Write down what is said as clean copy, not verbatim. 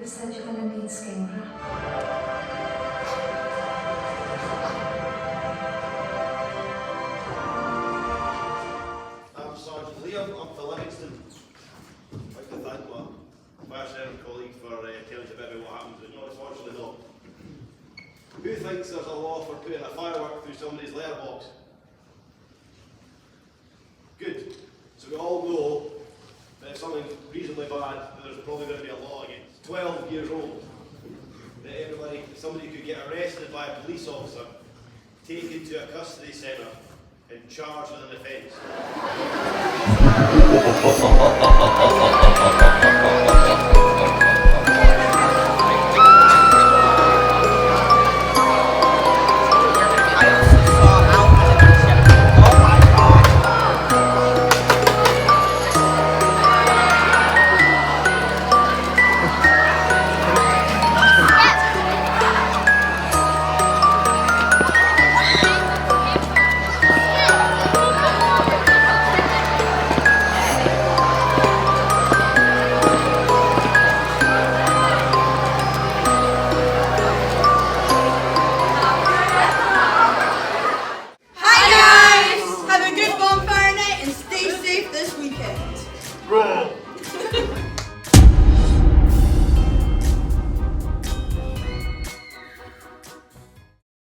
Pasensya ka na, Vince, kayo, ha? I'm Sergeant Liam, I'm for Livingston. I'd like to thank my fire service colleague for telling us a bit about what happened, but no, unfortunately not. Who thinks there's a law for putting a firework through somebody's letterbox? Good. So we all know that if something's reasonably bad, that there's probably going to be a law against. 12 years old. That somebody could get arrested by a police officer, taken to a custody centre, and charged with an offence. Have a good bonfire night and stay safe this weekend. Roll!